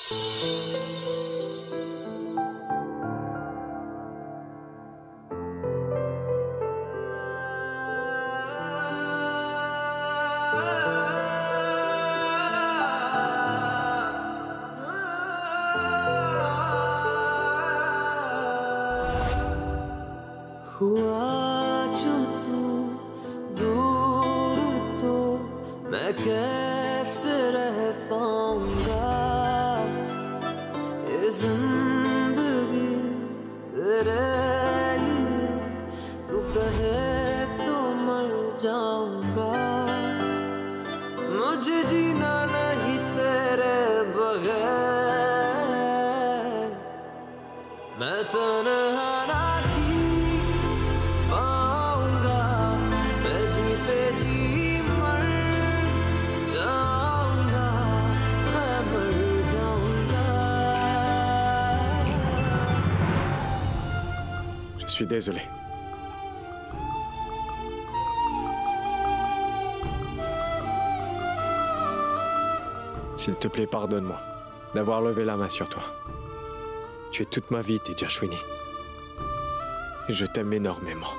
हुआ जो तू दूर तो मैं कैसे रह पाऊंगा। ये जिंदगी तेरे लिए तू कहे तो मर जाऊंगा। मुझे जीना नहीं तेरे बगैर, मैं तन्हा ना जी पाऊंगा। मैं जीते जी मर जाऊंगा, मैं मर जाऊंगा। Je suis désolé. S'il te plaît, pardonne-moi d'avoir levé la main sur toi. Tu es toute ma vie, Tejashwini. Et je t'aime énormément.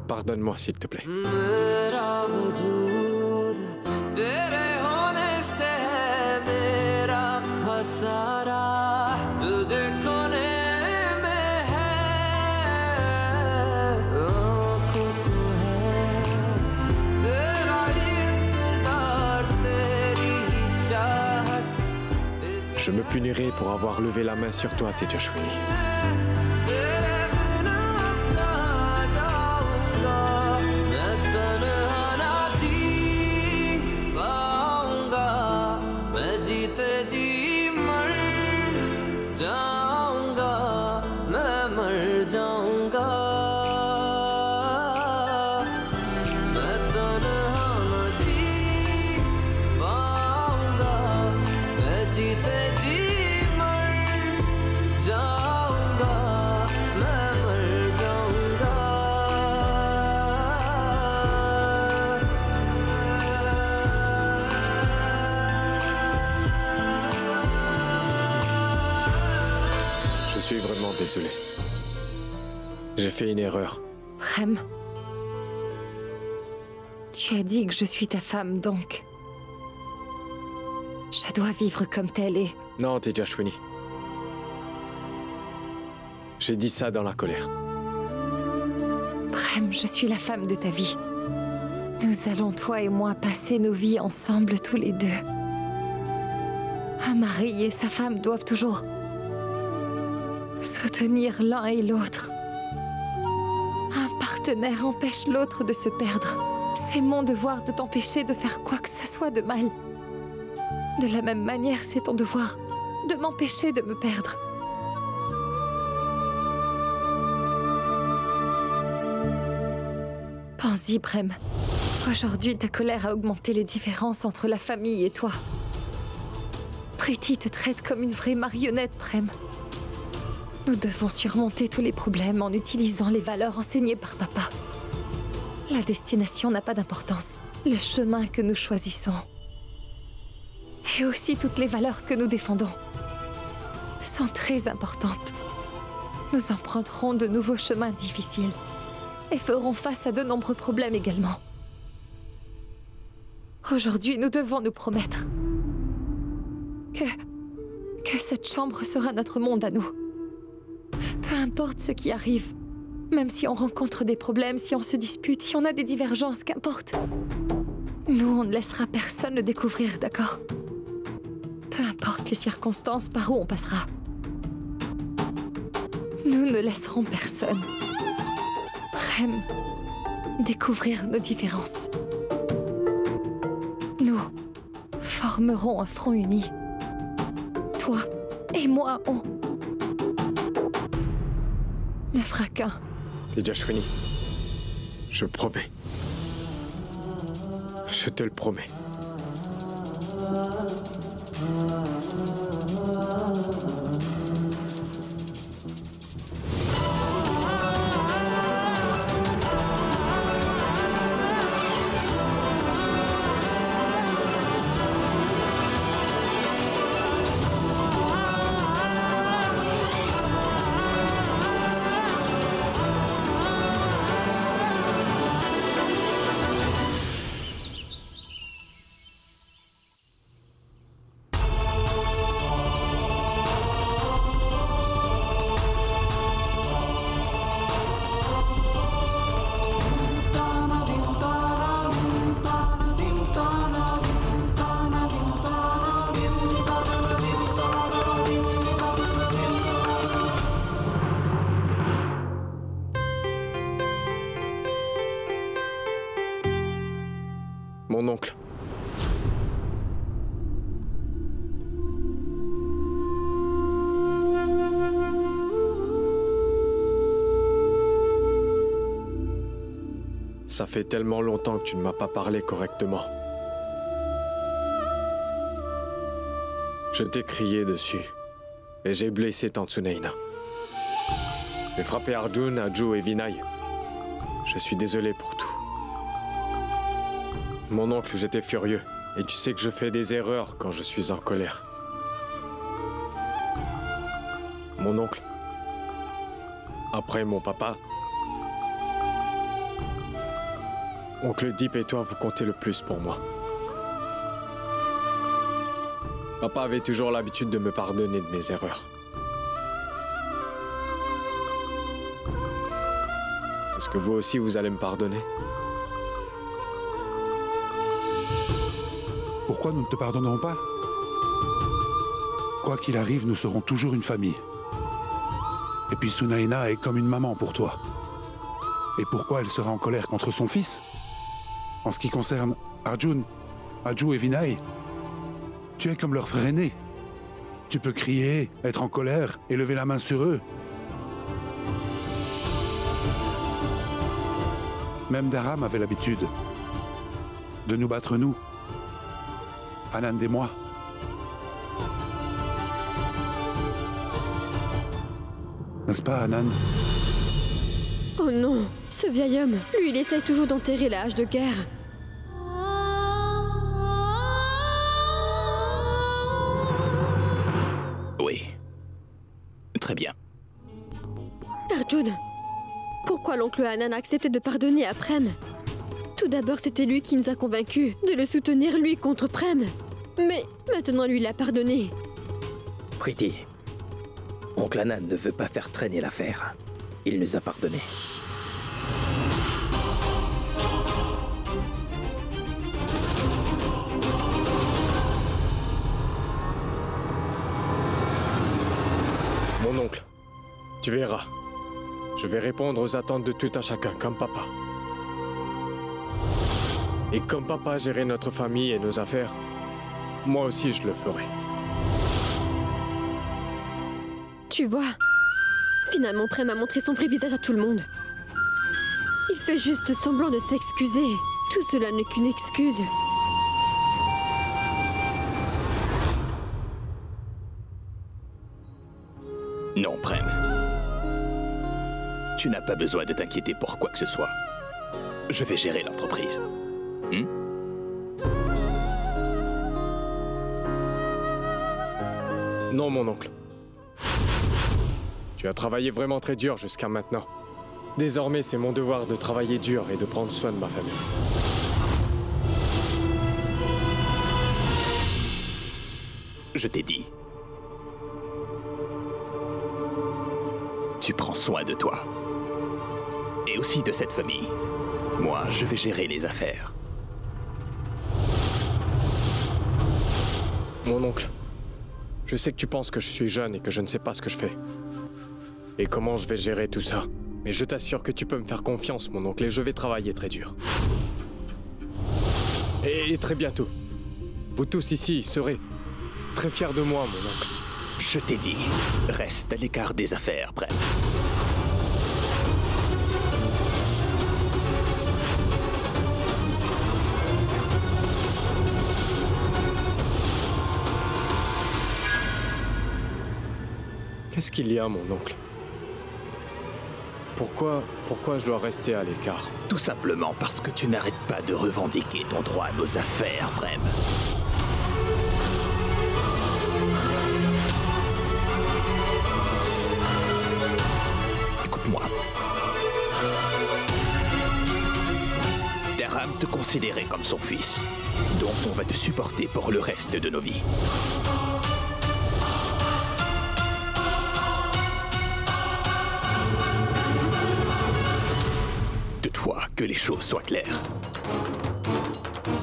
Pardonne-moi, s'il te plaît. मेरा वजूद तेरे होने से है मेरा खसारा, तुझे खोने में है आँखों को है तेरा इंतजार, तेरी चाहत। Je me punirai pour avoir levé la main sur toi, Tejashwini. Je suis vraiment désolé. J'ai fait une erreur. Prem, tu as dit que je suis ta femme, donc je dois vivre comme telle et... Non, Tejashwini. J'ai dit ça dans la colère. Prem, je suis la femme de ta vie. Nous allons, toi et moi, passer nos vies ensemble tous les deux. Un mari et sa femme doivent toujours soutenir l'un et l'autre. Un partenaire empêche l'autre de se perdre. C'est mon devoir de t'empêcher de faire quoi que ce soit de mal. De la même manière, c'est ton devoir de m'empêcher de me perdre. Pense-y, Prem. Aujourd'hui, ta colère a augmenté les différences entre la famille et toi. Priti te traite comme une vraie marionnette, Prem. Nous devons surmonter tous les problèmes en utilisant les valeurs enseignées par papa. La destination n'a pas d'importance. Le chemin que nous choisissons et aussi toutes les valeurs que nous défendons sont très importantes. Nous emprunterons de nouveaux chemins difficiles et ferons face à de nombreux problèmes également. Aujourd'hui, nous devons nous promettre que cette chambre sera notre monde à nous. Peu importe ce qui arrive, même si on rencontre des problèmes, si on se dispute, si on a des divergences, qu'importe. Nous, on ne laissera personne le découvrir, d'accord? Peu importe les circonstances par où on passera. Nous ne laisserons personne, Prem, découvrir nos différences. Nous formerons un front uni. Toi et moi, on ne fera qu'un. Tejashwini, je promets. Je te le promets. Mon oncle. Ça fait tellement longtemps que tu ne m'as pas parlé correctement. Je t'ai crié dessus et j'ai blessé Tantsuneina. J'ai frappé Arjun, Aju et Vinay. Je suis désolé pour tout. Mon oncle, j'étais furieux et tu sais que je fais des erreurs quand je suis en colère. Mon oncle, après mon papa, Oncle Deep et toi, vous comptez le plus pour moi. Papa avait toujours l'habitude de me pardonner de mes erreurs. Est-ce que vous aussi, vous allez me pardonner? Pourquoi nous ne te pardonnerons pas? Quoi qu'il arrive, nous serons toujours une famille. Et puis Sunaina est comme une maman pour toi. Et pourquoi elle sera en colère contre son fils? En ce qui concerne Arjun, Aju et Vinay, tu es comme leur frère aîné. Tu peux crier, être en colère et lever la main sur eux. Même Dharam avait l'habitude de nous battre, nous. Anand et moi. N'est-ce pas, Anand? Oh non, ce vieil homme, lui, il essaye toujours d'enterrer la hache de guerre. Oui. Très bien. Arjun, pourquoi l'oncle Anand a accepté de pardonner à Prem? Tout d'abord, c'était lui qui nous a convaincus de le soutenir, lui, contre Prem. Mais maintenant, lui, il a pardonné. Priti, oncle Anand ne veut pas faire traîner l'affaire. Il nous a pardonné. Mon oncle, tu verras. Je vais répondre aux attentes de tout un chacun, comme papa. Et comme papa gérait notre famille et nos affaires, moi aussi je le ferai. Tu vois, finalement Prem a montré son vrai visage à tout le monde. Il fait juste semblant de s'excuser. Tout cela n'est qu'une excuse. Non, Prem. Tu n'as pas besoin de t'inquiéter pour quoi que ce soit. Je vais gérer l'entreprise. Non, mon oncle. Tu as travaillé vraiment très dur jusqu'à maintenant. Désormais, c'est mon devoir de travailler dur et de prendre soin de ma famille. Je t'ai dit. Tu prends soin de toi. Et aussi de cette famille. Moi, je vais gérer les affaires. Mon oncle, je sais que tu penses que je suis jeune et que je ne sais pas ce que je fais. Et comment je vais gérer tout ça. Mais je t'assure que tu peux me faire confiance, mon oncle, et je vais travailler très dur. Et très bientôt, vous tous ici serez très fiers de moi, mon oncle. Je t'ai dit, reste à l'écart des affaires, Prem. Qu'est-ce qu'il y a, mon oncle? Pourquoi je dois rester à l'écart? Tout simplement parce que tu n'arrêtes pas de revendiquer ton droit à nos affaires, Prem. Écoute-moi. Dharam te considérait comme son fils. Donc on va te supporter pour le reste de nos vies. Toutefois, que les choses soient claires.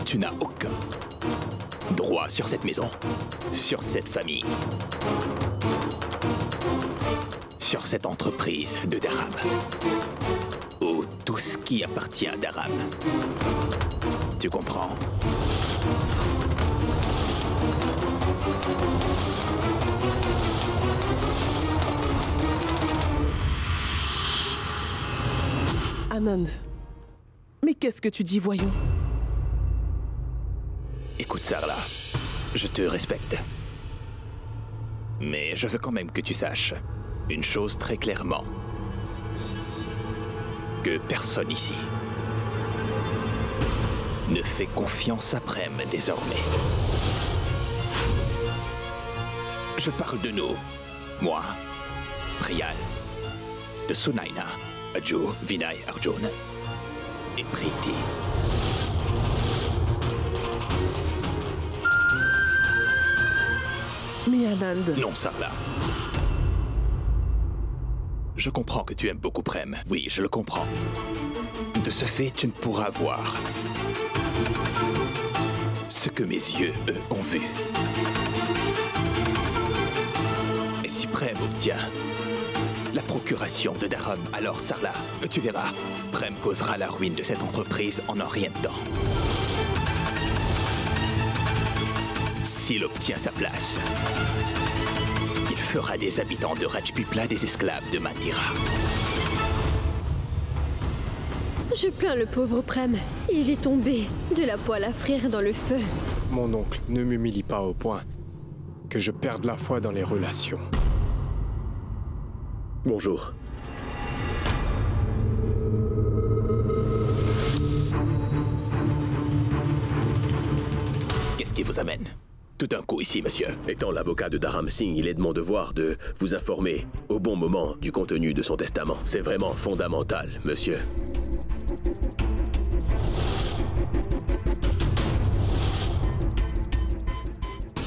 Tu n'as aucun droit sur cette maison, sur cette famille, sur cette entreprise de Dharam, ou tout ce qui appartient à Dharam. Tu comprends? Anand, mais qu'est-ce que tu dis, voyons? Écoute, Sarla, je te respecte. Mais je veux quand même que tu saches une chose très clairement. Que personne ici ne fait confiance à Prem désormais. Je parle de nous. Moi, Priyal, de Sunaina, Aju, Vinay, Arjun et Preeti. Mais Anand... Non, Sarla. Je comprends que tu aimes beaucoup Prem. Oui, je le comprends. De ce fait, tu ne pourras voir ce que mes yeux, eux, ont vu. Et si Prem obtient la procuration de Dharam, alors Sarla, tu verras, Prem causera la ruine de cette entreprise en un rien de temps. S'il obtient sa place, il fera des habitants de Rajpipla des esclaves de Mandira. Je plains le pauvre Prem. Il est tombé de la poêle à frire dans le feu. Mon oncle, ne m'humilie pas au point que je perde la foi dans les relations. Bonjour. Qu'est-ce qui vous amène tout d'un coup ici, monsieur? Étant l'avocat de Dharam Singh, il est de mon devoir de vous informer au bon moment du contenu de son testament. C'est vraiment fondamental, monsieur.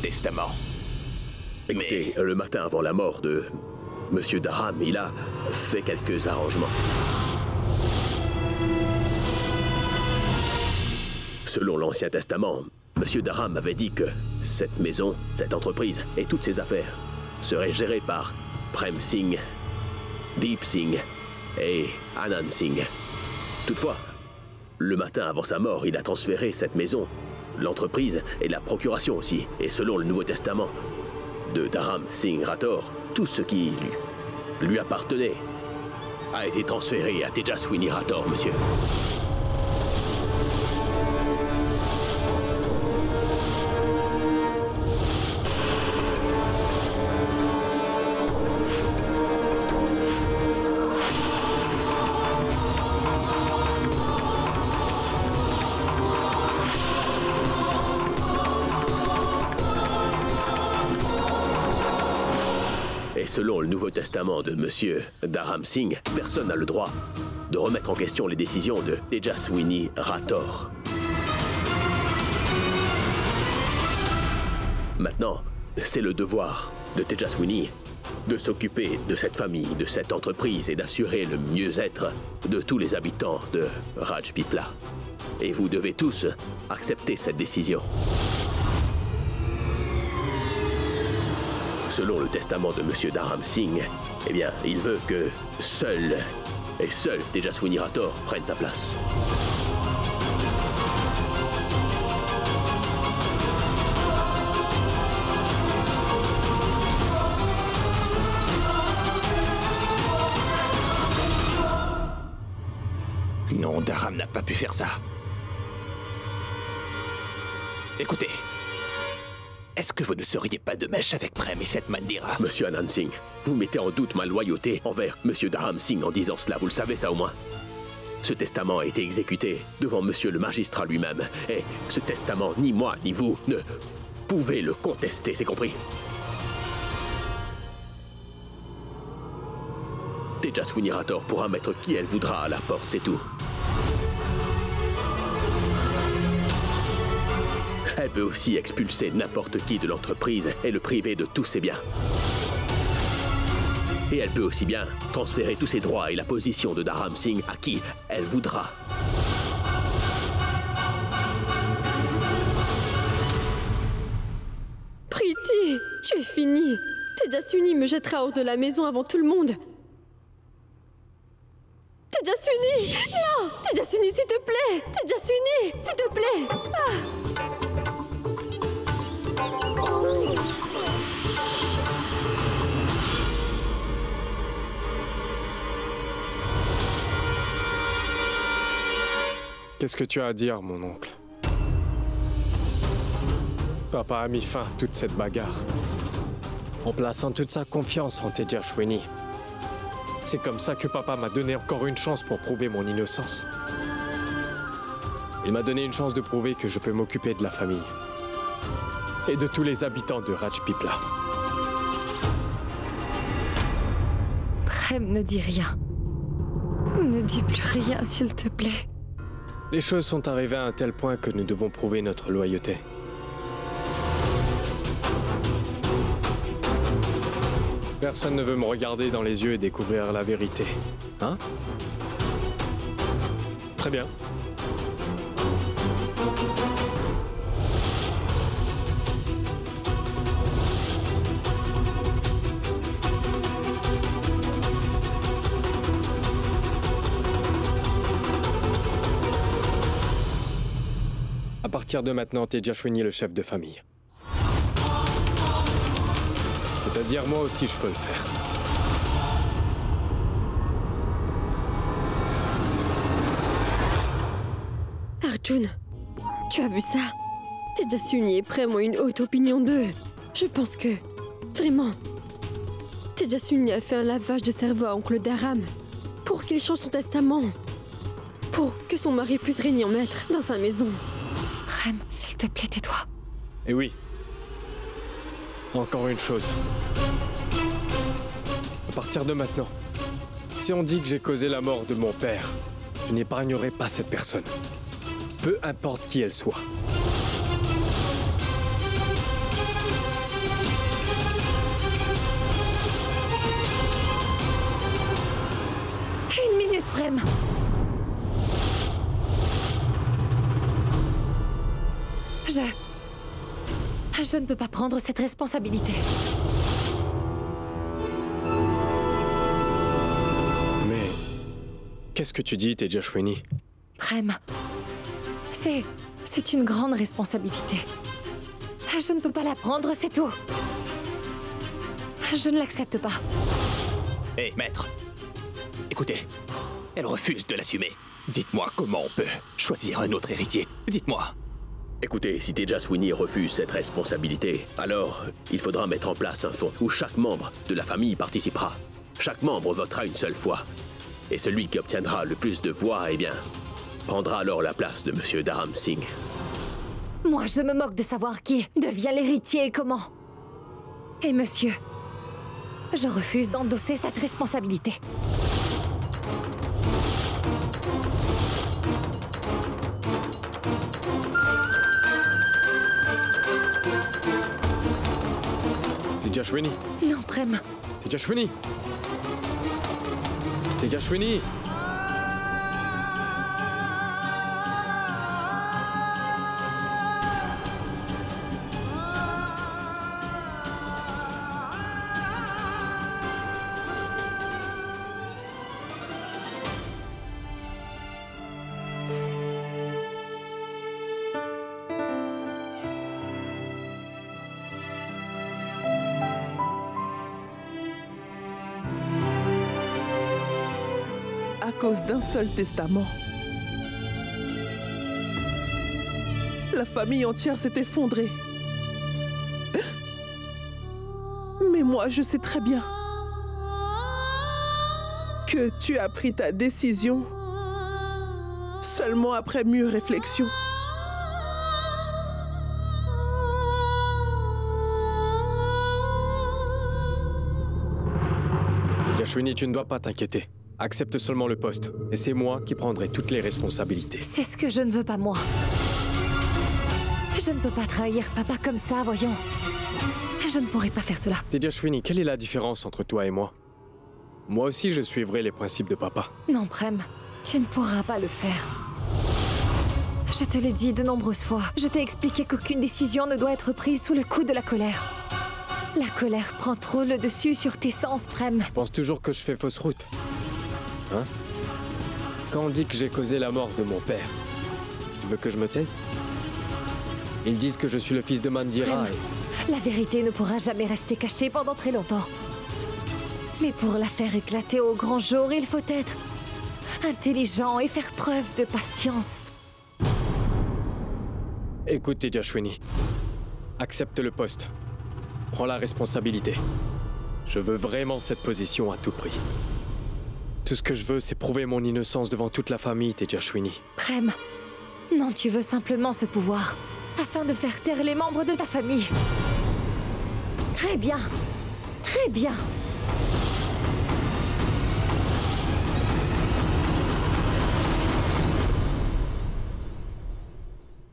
Testament. Écoutez, le matin avant la mort de monsieur Dharam, il a fait quelques arrangements. Selon l'Ancien Testament, monsieur Dharam avait dit que cette maison, cette entreprise et toutes ses affaires seraient gérées par Prem Singh, Deep Singh et Anand Singh. Toutefois, le matin avant sa mort, il a transféré cette maison, l'entreprise et la procuration aussi. Et selon le Nouveau Testament de Dharam Singh Rathore, tout ce qui lui appartenait a été transféré à Tejaswini Rathore, monsieur. Et selon le Nouveau Testament de monsieur Dharam Singh, personne n'a le droit de remettre en question les décisions de Tejaswini Rathore. Maintenant, c'est le devoir de Tejaswini de s'occuper de cette famille, de cette entreprise et d'assurer le mieux-être de tous les habitants de Rajpipla. Et vous devez tous accepter cette décision. Selon le testament de monsieur Dharam Singh, eh bien, il veut que seul Tejaswini Rathore prenne sa place. Non, Dharam n'a pas pu faire ça. Écoutez, est-ce que vous ne seriez pas de mèche avec Prem et cette Mandira? Monsieur Anand Singh, vous mettez en doute ma loyauté envers monsieur Dharam Singh en disant cela, vous le savez ça au moins. Ce testament a été exécuté devant monsieur le magistrat lui-même. Et ce testament, ni moi ni vous ne pouvez le contester, c'est compris? Tejaswini Rathore pourra mettre qui elle voudra à la porte, c'est tout. Elle peut aussi expulser n'importe qui de l'entreprise et le priver de tous ses biens. Et elle peut aussi bien transférer tous ses droits et la position de Dharam Singh à qui elle voudra. Preeti, tu es fini. Tejaswini me jettera hors de la maison avant tout le monde. Tejaswini! Non! Tejaswini, s'il te plaît! Tejaswini, s'il te plaît! Qu'est-ce que tu as à dire, mon oncle? Papa a mis fin à toute cette bagarre en plaçant toute sa confiance en Tejaswini. C'est comme ça que papa m'a donné encore une chance pour prouver mon innocence. Il m'a donné une chance de prouver que je peux m'occuper de la famille et de tous les habitants de Rajpipla. Prem, ne dis rien. Ne dis plus rien, s'il te plaît. Les choses sont arrivées à un tel point que nous devons prouver notre loyauté. Personne ne veut me regarder dans les yeux et découvrir la vérité. Hein? Très bien. À partir de maintenant, Tejaswini est le chef de famille. C'est-à-dire, moi aussi, je peux le faire. Arjun, tu as vu ça? Tejaswini et Prem ont une haute opinion d'eux. Je pense que, vraiment, Tejaswini a fait un lavage de cerveau à oncle Dharam pour qu'il change son testament, pour que son mari puisse régner en maître dans sa maison. Prem, s'il te plaît, tais-toi. Et oui. Encore une chose. À partir de maintenant, si on dit que j'ai causé la mort de mon père, je n'épargnerai pas cette personne. Peu importe qui elle soit. Une minute, Prem. Je ne peux pas prendre cette responsabilité. Mais qu'est-ce que tu dis, Tejaswini? Prem, c'est une grande responsabilité. Je ne peux pas la prendre, c'est tout. Je ne l'accepte pas. Hé, maître. Écoutez, elle refuse de l'assumer. Dites-moi comment on peut choisir un autre héritier. Dites-moi. Écoutez, si Tejaswini refuse cette responsabilité, alors il faudra mettre en place un fonds où chaque membre de la famille participera. Chaque membre votera une seule fois. Et celui qui obtiendra le plus de voix, eh bien, prendra alors la place de Monsieur Dharam Singh. Moi, je me moque de savoir qui devient l'héritier et comment. Et monsieur, je refuse d'endosser cette responsabilité. Tejaswini. Non, Prem. Tejaswini. Tejaswini. À cause d'un seul testament. La famille entière s'est effondrée. Mais moi, je sais très bien que tu as pris ta décision seulement après mûre réflexion. Tejaswini, tu ne dois pas t'inquiéter. Accepte seulement le poste, et c'est moi qui prendrai toutes les responsabilités. C'est ce que je ne veux pas, moi. Je ne peux pas trahir papa comme ça, voyons. Je ne pourrais pas faire cela. Tejaswini, quelle est la différence entre toi et moi? Moi aussi, je suivrai les principes de papa. Non, Prem, tu ne pourras pas le faire. Je te l'ai dit de nombreuses fois. Je t'ai expliqué qu'aucune décision ne doit être prise sous le coup de la colère. La colère prend trop le dessus sur tes sens, Prem. Je pense toujours que je fais fausse route. Hein? Quand on dit que j'ai causé la mort de mon père, tu veux que je me taise? Ils disent que je suis le fils de Mandira et... La vérité ne pourra jamais rester cachée pendant très longtemps. Mais pour la faire éclater au grand jour, il faut être intelligent et faire preuve de patience. Écoute, Tejaswini. Accepte le poste. Prends la responsabilité. Je veux vraiment cette position à tout prix. Tout ce que je veux, c'est prouver mon innocence devant toute la famille, Tejaswini. Prem, non, tu veux simplement ce pouvoir, afin de faire taire les membres de ta famille. Très bien. Très bien.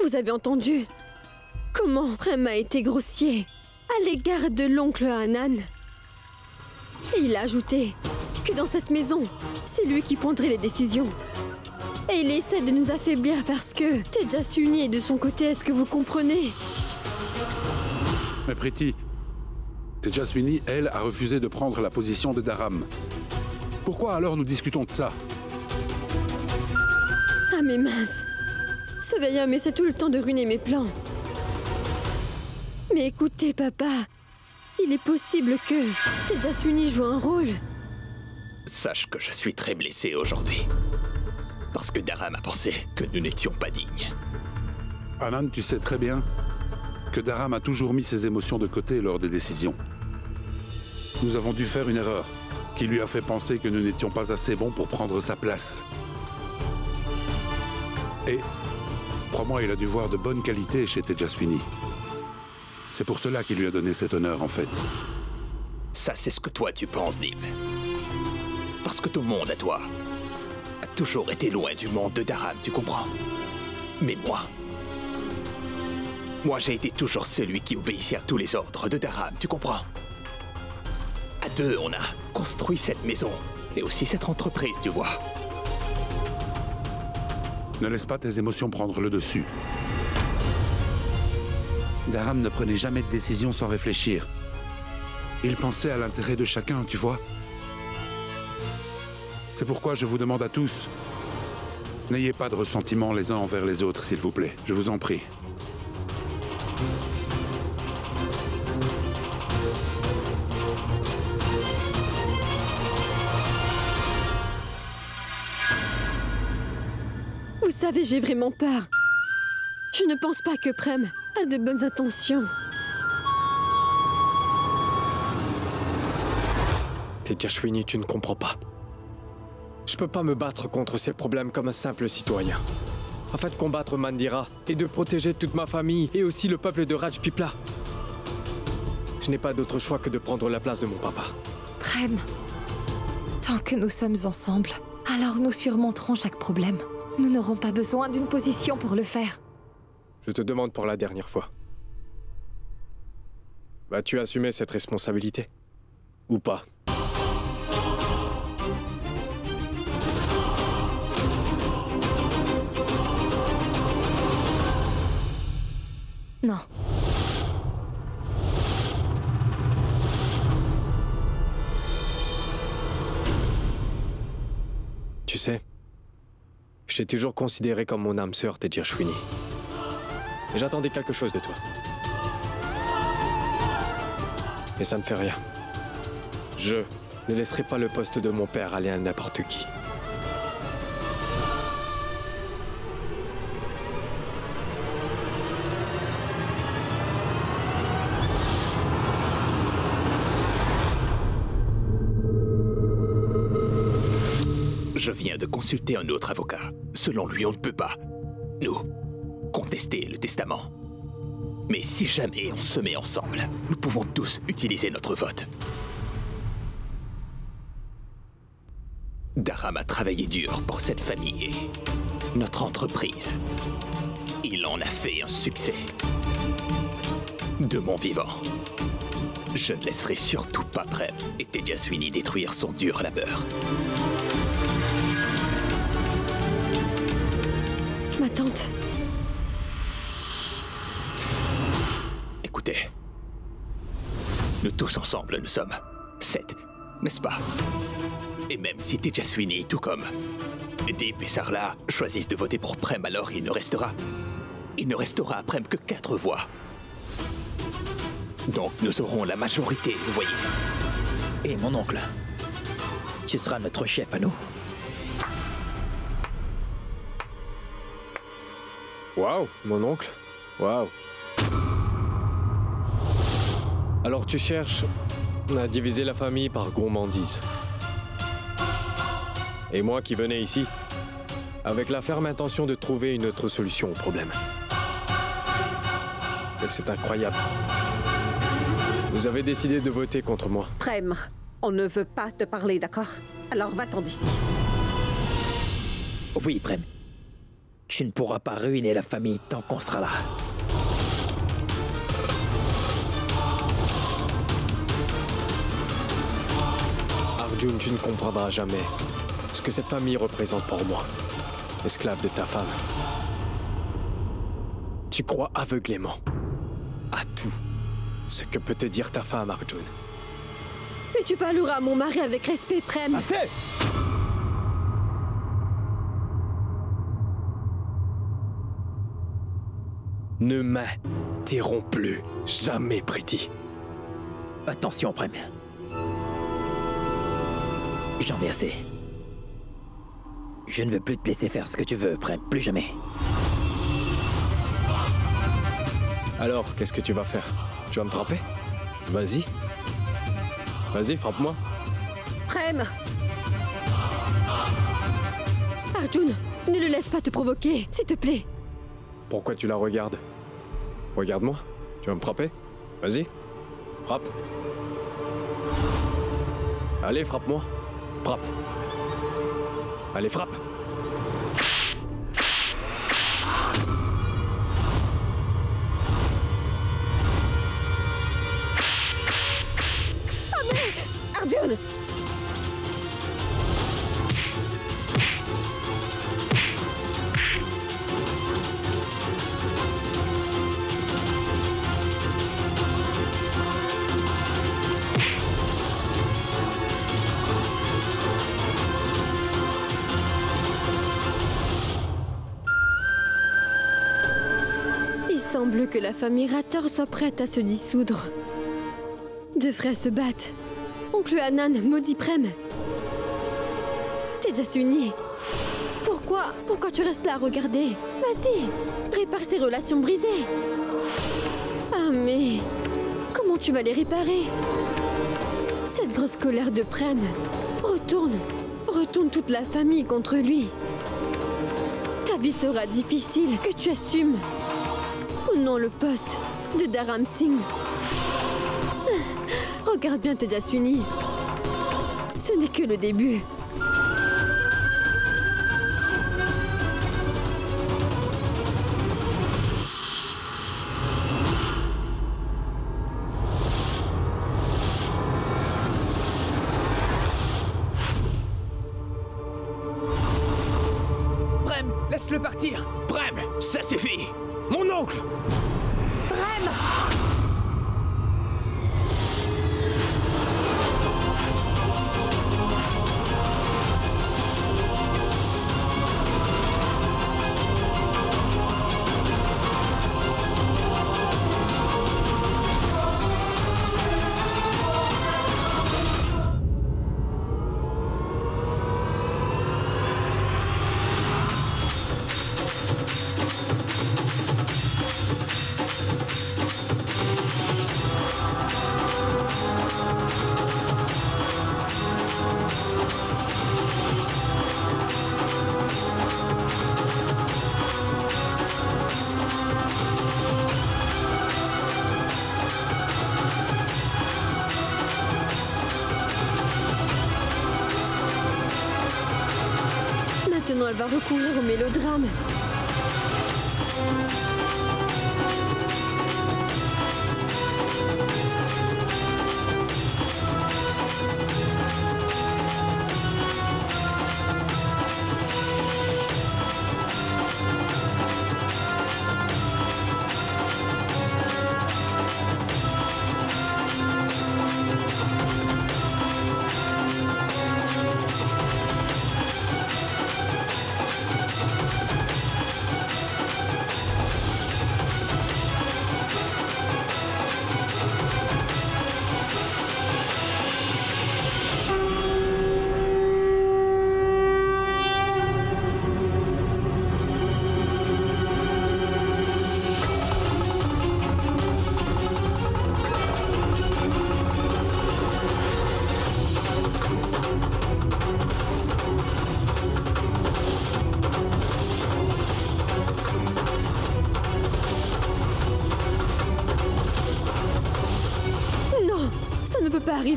Vous avez entendu? Comment Prem a été grossier à l'égard de l'oncle Hanan. Et il a ajouté que dans cette maison, c'est lui qui prendrait les décisions. Et il essaie de nous affaiblir parce que Tejaswini est de son côté, est-ce que vous comprenez? Mais Priti, Tejaswini, elle, a refusé de prendre la position de Dharam. Pourquoi alors nous discutons de ça? Ah mais mince! Ce vieil homme essaie tout le temps de ruiner mes plans. Mais écoutez, papa, il est possible que Tejaswini joue un rôle. Sache que je suis très blessé aujourd'hui. Parce que Dharam a pensé que nous n'étions pas dignes. Hanan, tu sais très bien que Dharam a toujours mis ses émotions de côté lors des décisions. Nous avons dû faire une erreur qui lui a fait penser que nous n'étions pas assez bons pour prendre sa place. Et, crois-moi, il a dû voir de bonnes qualités chez Tejaswini. C'est pour cela qu'il lui a donné cet honneur, en fait. Ça, c'est ce que toi tu penses, Nib. Parce que ton monde à toi a toujours été loin du monde de Dharam, tu comprends? Mais moi, j'ai été toujours celui qui obéissait à tous les ordres de Dharam, tu comprends? À deux, on a construit cette maison et aussi cette entreprise, tu vois. Ne laisse pas tes émotions prendre le dessus. Dharam ne prenait jamais de décision sans réfléchir. Il pensait à l'intérêt de chacun, tu vois. C'est pourquoi je vous demande à tous, n'ayez pas de ressentiment les uns envers les autres, s'il vous plaît. Je vous en prie. Vous savez, j'ai vraiment peur. Je ne pense pas que Prem a de bonnes intentions. Tejaswini, tu ne comprends pas. Je peux pas me battre contre ces problèmes comme un simple citoyen. Afin de combattre Mandira et de protéger toute ma famille et aussi le peuple de Rajpipla. Je n'ai pas d'autre choix que de prendre la place de mon papa. Prem, tant que nous sommes ensemble, alors nous surmonterons chaque problème. Nous n'aurons pas besoin d'une position pour le faire. Je te demande pour la dernière fois. Vas-tu assumer cette responsabilité? Ou pas? Non. Tu sais, je t'ai toujours considéré comme mon âme sœur, Tejaswini. Et j'attendais quelque chose de toi. Mais ça ne fait rien. Je ne laisserai pas le poste de mon père aller à n'importe qui. Je viens de consulter un autre avocat. Selon lui, on ne peut pas, nous, contester le testament. Mais si jamais on se met ensemble, nous pouvons tous utiliser notre vote. Dharam a travaillé dur pour cette famille et notre entreprise. Il en a fait un succès. De mon vivant, je ne laisserai surtout pas Prem et Tejaswini détruire son dur labeur. Ma tante. Écoutez, nous tous ensemble, nous sommes 7, n'est-ce pas? Et même si Tejaswini, tout comme Deep et Sarla, choisissent de voter pour Prem, alors il ne restera à Prem que 4 voix. Donc nous aurons la majorité, vous voyez. Et mon oncle, tu seras notre chef à nous. Waouh, mon oncle. Waouh. Alors tu cherches à diviser la famille par gourmandise. Et moi qui venais ici, avec la ferme intention de trouver une autre solution au problème. Et c'est incroyable. Vous avez décidé de voter contre moi. Prem, on ne veut pas te parler, d'accord? Alors va-t'en d'ici. Oui, Prem. Tu ne pourras pas ruiner la famille tant qu'on sera là. Arjun, tu ne comprendras jamais ce que cette famille représente pour moi. Esclave de ta femme. Tu crois aveuglément à tout ce que peut te dire ta femme, Arjun. Mais tu parleras à mon mari avec respect, Prem. Assez! Ne m'interromps plus jamais, Priti. Attention, Prem. J'en ai assez. Je ne veux plus te laisser faire ce que tu veux, Prem. Plus jamais. Alors, qu'est-ce que tu vas faire? Tu vas me frapper? Vas-y. Vas-y, frappe-moi. Prem! Arjun, ne le laisse pas te provoquer, s'il te plaît. Pourquoi tu la regardes? Regarde-moi. Tu vas me frapper? Vas-y. Frappe. Allez, frappe-moi. Frappe. Allez, frappe. Arjun! Il semble que la famille Rator soit prête à se dissoudre. Deux frères se battent. Oncle Hanan maudit Prem. Tejaswini. Pourquoi tu restes là à regarder? Vas-y, répare ces relations brisées. Ah mais, comment tu vas les réparer? Cette grosse colère de Prem. Retourne toute la famille contre lui. Ta vie sera difficile, que tu assumes. Ou non le poste de Dharam Singh. Regarde bien Tejaswini. Ce n'est que le début. Prem, laisse-le partir. Prem, ça suffit. Mon oncle! Prem! Maintenant, elle va recourir au mélodrame.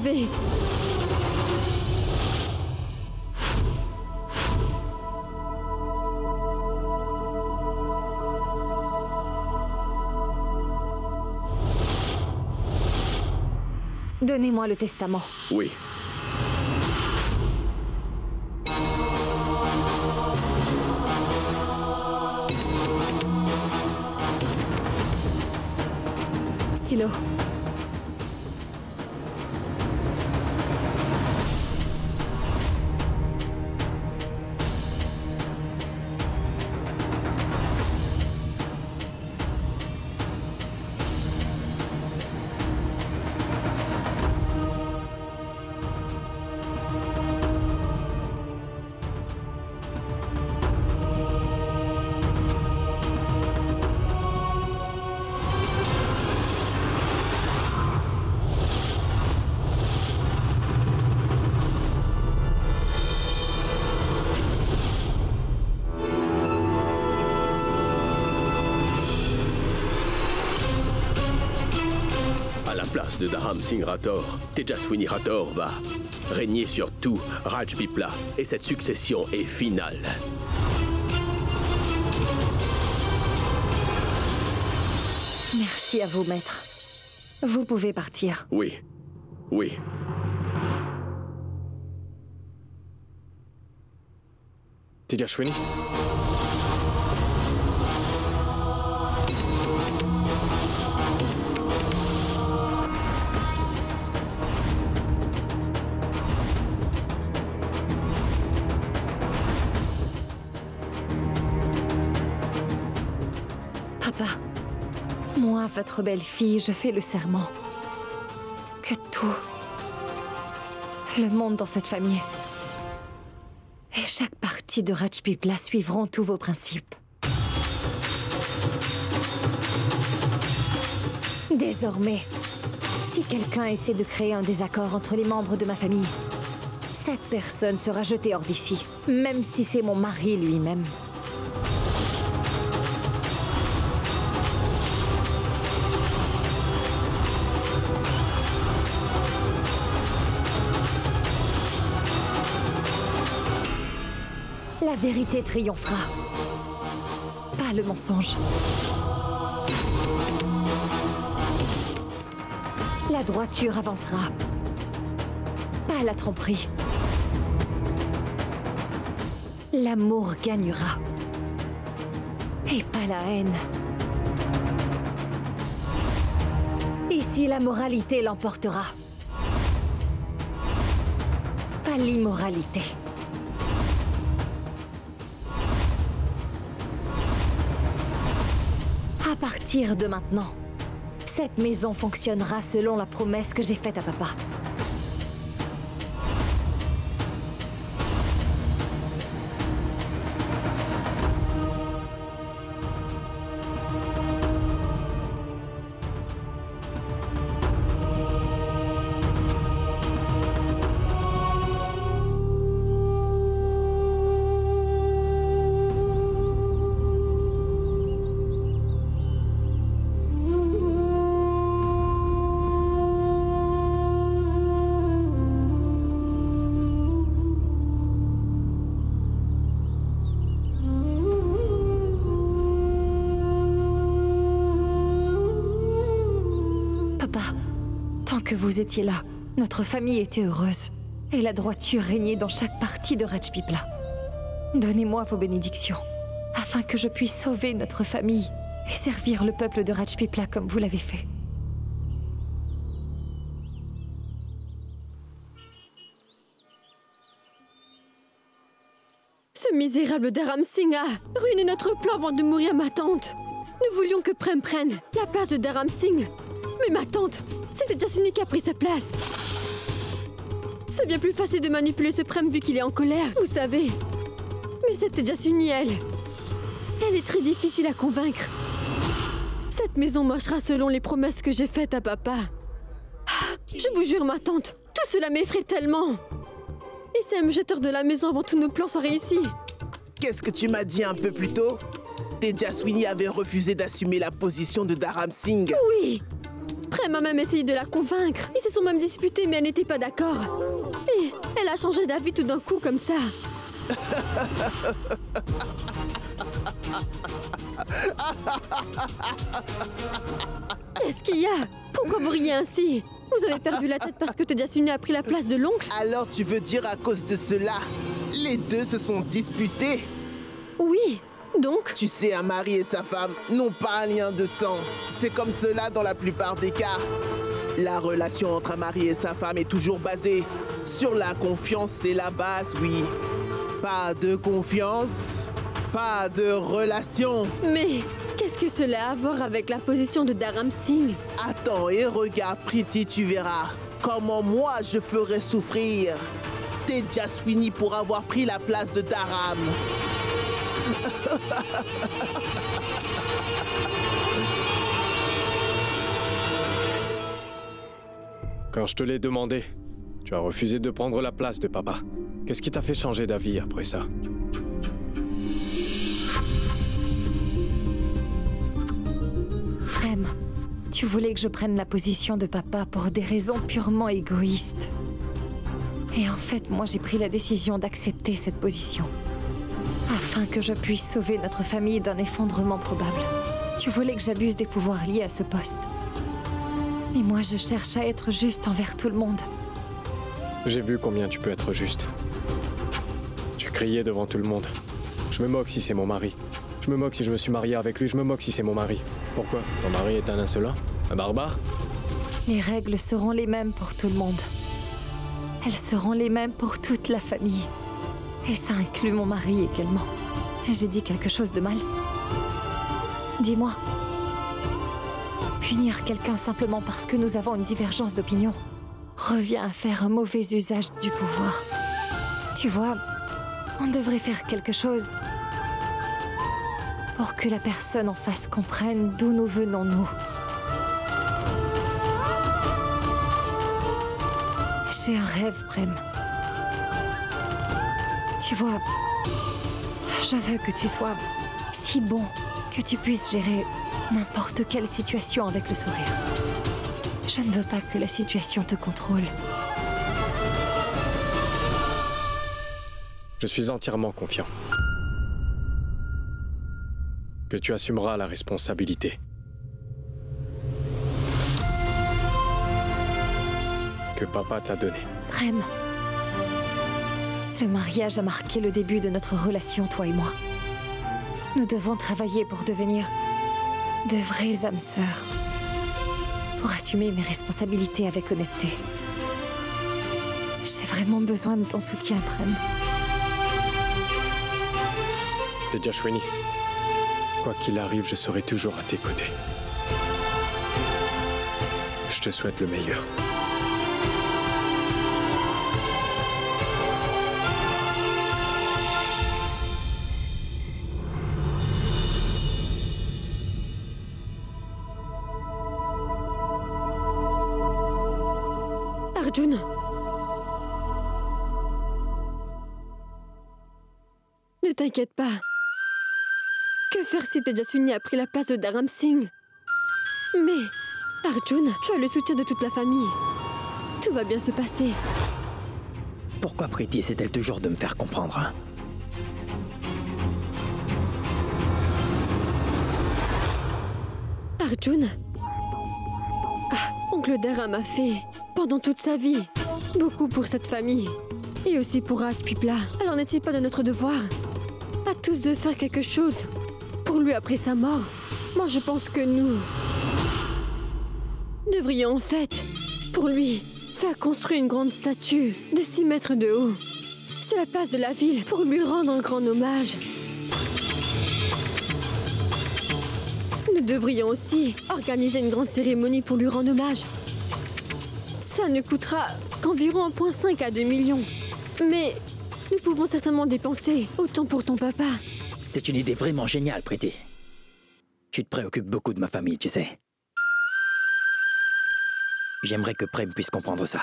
arriver. Donnez-moi le testament. Oui. Stylo. À la place de Dharam Singh Rathore, Tejaswini Rathore va régner sur tout Rajpipla. Et cette succession est finale. Merci à vous, maître. Vous pouvez partir. Oui. Oui. Tejaswini? Papa, moi, votre belle-fille, je fais le serment que tout le monde dans cette famille et chaque partie de Rajpipla suivront tous vos principes. Désormais, si quelqu'un essaie de créer un désaccord entre les membres de ma famille, cette personne sera jetée hors d'ici, même si c'est mon mari lui-même. La vérité triomphera, pas le mensonge. La droiture avancera, pas la tromperie. L'amour gagnera, et pas la haine. Ici, la moralité l'emportera, pas l'immoralité. À partir de maintenant, cette maison fonctionnera selon la promesse que j'ai faite à papa. Tant que vous étiez là, notre famille était heureuse. Et la droiture régnait dans chaque partie de Rajpipla. Donnez-moi vos bénédictions, afin que je puisse sauver notre famille et servir le peuple de Rajpipla comme vous l'avez fait. Ce misérable Dharam Singh a ruiné notre plan avant de mourir, ma tante. Nous voulions que Prem prenne la place de Dharam Singh. Mais ma tante, c'était Tejaswini qui a pris sa place. C'est bien plus facile de manipuler ce Prem vu qu'il est en colère, vous savez. Mais cette Tejaswini, elle est très difficile à convaincre. Cette maison marchera selon les promesses que j'ai faites à papa. Je vous jure, ma tante, tout cela m'effraie tellement. Et c'est un me jette hors de la maison avant tous nos plans soient réussis. Qu'est-ce que tu m'as dit un peu plus tôt? Tejaswini avait refusé d'assumer la position de Dharam Singh. Oui. Prem a même essayé de la convaincre. Ils se sont même disputés, mais elle n'était pas d'accord. Et elle a changé d'avis tout d'un coup comme ça. Qu'est-ce qu'il y a? Pourquoi vous riez ainsi? Vous avez perdu la tête parce que Tejaswini a pris la place de l'oncle? Alors tu veux dire à cause de cela, les deux se sont disputés? Oui, donc? Tu sais, un mari et sa femme n'ont pas un lien de sang. C'est comme cela dans la plupart des cas. La relation entre un mari et sa femme est toujours basée sur la confiance, c'est la base, oui. Pas de confiance, pas de relation. Mais qu'est-ce que cela a à voir avec la position de Dharam Singh? Attends et regarde, Priti, tu verras comment moi je ferai souffrir Tejaswini pour avoir pris la place de Dharam. Quand je te l'ai demandé, tu as refusé de prendre la place de papa. Qu'est-ce qui t'a fait changer d'avis après ça? Prem, tu voulais que je prenne la position de papa pour des raisons purement égoïstes. Et en fait, moi j'ai pris la décision d'accepter cette position. Afin que je puisse sauver notre famille d'un effondrement probable. Tu voulais que j'abuse des pouvoirs liés à ce poste. Et moi je cherche à être juste envers tout le monde. J'ai vu combien tu peux être juste. Tu criais devant tout le monde. Je me moque si c'est mon mari. Je me moque si je me suis marié avec lui. Je me moque si c'est mon mari. Pourquoi? Ton mari est un insolent? Un barbare? Les règles seront les mêmes pour tout le monde. Elles seront les mêmes pour toute la famille. Et ça inclut mon mari également. J'ai dit quelque chose de mal? Dis-moi. Punir quelqu'un simplement parce que nous avons une divergence d'opinion revient à faire un mauvais usage du pouvoir. Tu vois, on devrait faire quelque chose pour que la personne en face comprenne d'où nous venons, nous. J'ai un rêve, Prem. Tu vois, je veux que tu sois si bon que tu puisses gérer n'importe quelle situation avec le sourire. Je ne veux pas que la situation te contrôle. Je suis entièrement confiant. Que tu assumeras la responsabilité. Que papa t'a donnée. Prem, le mariage a marqué le début de notre relation, toi et moi. Nous devons travailler pour devenir de vraies âmes sœurs. Pour assumer mes responsabilités avec honnêteté. J'ai vraiment besoin de ton soutien, Prem. Tejaswini, quoi qu'il arrive, je serai toujours à tes côtés. Je te souhaite le meilleur. Arjun. Ne t'inquiète pas. Que faire si Tejaswini a pris la place de Dharam Singh? Mais, Arjun, tu as le soutien de toute la famille. Tout va bien se passer. Pourquoi Priti essaie-t-elle toujours de me faire comprendre, hein? Arjun. Oncle Dharam a fait, pendant toute sa vie, beaucoup pour cette famille. Et aussi pour Rajpipla. Alors n'est-il pas de notre devoir, à tous, de faire quelque chose pour lui après sa mort? Moi je pense que nous devrions en fait, pour lui, faire construire une grande statue de 6 mètres de haut sur la place de la ville pour lui rendre un grand hommage. Nous devrions aussi organiser une grande cérémonie pour lui rendre hommage. Ça ne coûtera qu'environ 1,5 à 2 millions. Mais nous pouvons certainement dépenser autant pour ton papa. C'est une idée vraiment géniale, Priti. Tu te préoccupes beaucoup de ma famille, tu sais. J'aimerais que Prem puisse comprendre ça.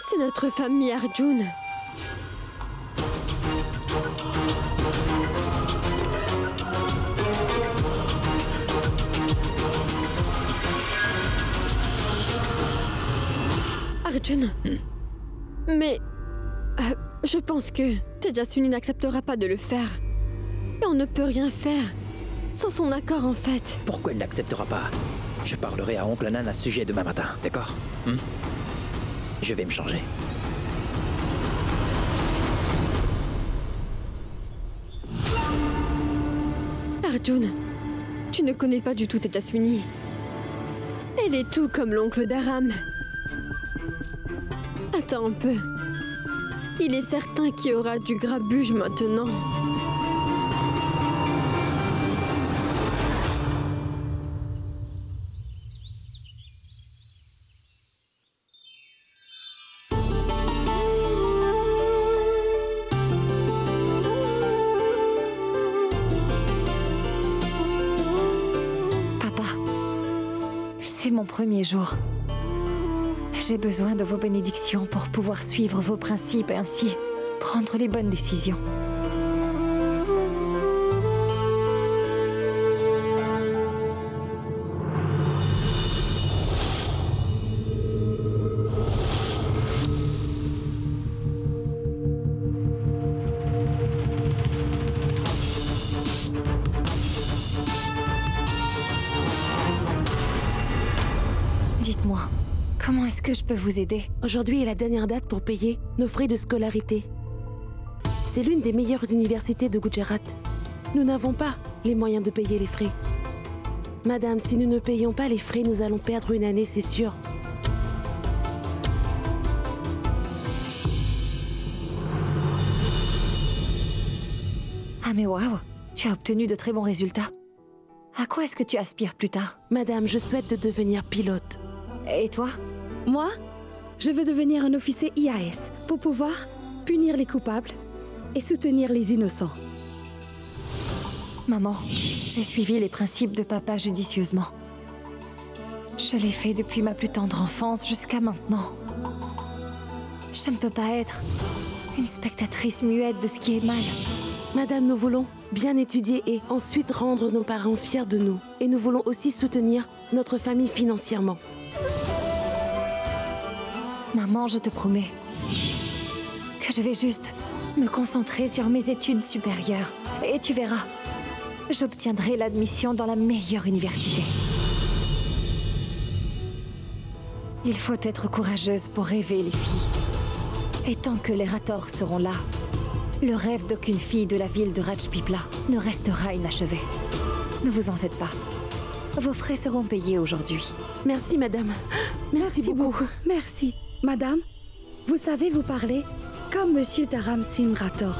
C'est notre famille, Arjun. Arjun. Mais... je pense que Tejaswini n'acceptera pas de le faire. Et on ne peut rien faire sans son accord, en fait. Pourquoi il n'acceptera pas? Je parlerai à Oncle Anan à ce sujet demain matin, d'accord? Je vais me changer. Arjun, tu ne connais pas du tout Tejaswini. Elle est tout comme l'oncle d'Aram. Attends un peu. Il est certain qu'il y aura du grabuge maintenant. C'est mon premier jour. J'ai besoin de vos bénédictions pour pouvoir suivre vos principes et ainsi prendre les bonnes décisions. Dites-moi, comment est-ce que je peux vous aider? Aujourd'hui est la dernière date pour payer nos frais de scolarité. C'est l'une des meilleures universités de Gujarat. Nous n'avons pas les moyens de payer les frais. Madame, si nous ne payons pas les frais, nous allons perdre une année, c'est sûr. Ah mais waouh, tu as obtenu de très bons résultats. À quoi est-ce que tu aspires plus tard? Madame, je souhaite devenir pilote. Et toi? Moi, je veux devenir un officier IAS pour pouvoir punir les coupables et soutenir les innocents. Maman, j'ai suivi les principes de papa judicieusement. Je l'ai fait depuis ma plus tendre enfance jusqu'à maintenant. Je ne peux pas être une spectatrice muette de ce qui est mal. Madame, nous voulons bien étudier et ensuite rendre nos parents fiers de nous. Et nous voulons aussi soutenir notre famille financièrement. Maman, je te promets que je vais juste me concentrer sur mes études supérieures. Et tu verras, j'obtiendrai l'admission dans la meilleure université. Il faut être courageuse pour rêver, les filles. Et tant que les Rators seront là, le rêve d'aucune fille de la ville de Rajpipla ne restera inachevé. Ne vous en faites pas. Vos frais seront payés aujourd'hui. Merci, madame. Merci beaucoup. Merci. Madame, vous savez vous parler comme Monsieur Dharam Singh Rathor.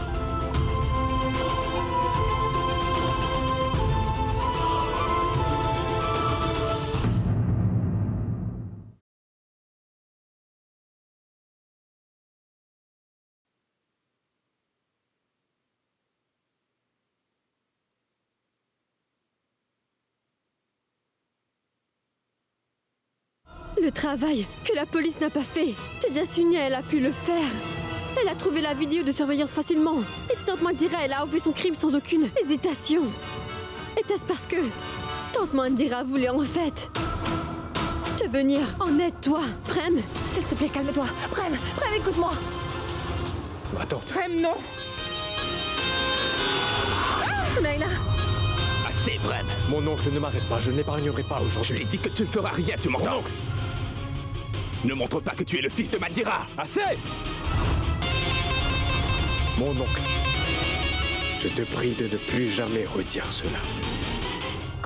Le travail que la police n'a pas fait, Tejaswini, elle a pu le faire. Elle a trouvé la vidéo de surveillance facilement. Et Tante Mandira, elle a avoué son crime sans aucune hésitation. Était-ce parce que Tante Mandira voulait en fait te venir en aide, toi, Prem? S'il te plaît, calme-toi. Prem, écoute-moi. Attends. Prem, non. Sunaina. Assez, Prem. Mon oncle ne m'arrête pas, je ne l'épargnerai pas Je aujourd'hui. lui ai dit que tu ne feras rien, tu m'entends? Ne montre pas que tu es le fils de Mandira. Assez! Mon oncle, je te prie de ne plus jamais redire cela.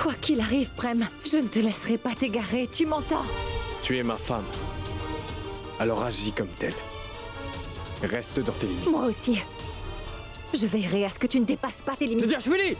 Quoi qu'il arrive, Prem, je ne te laisserai pas t'égarer, tu m'entends? Tu es ma femme. Alors agis comme telle. Reste dans tes limites. Moi aussi. Je veillerai à ce que tu ne dépasses pas tes limites. Tejaswini!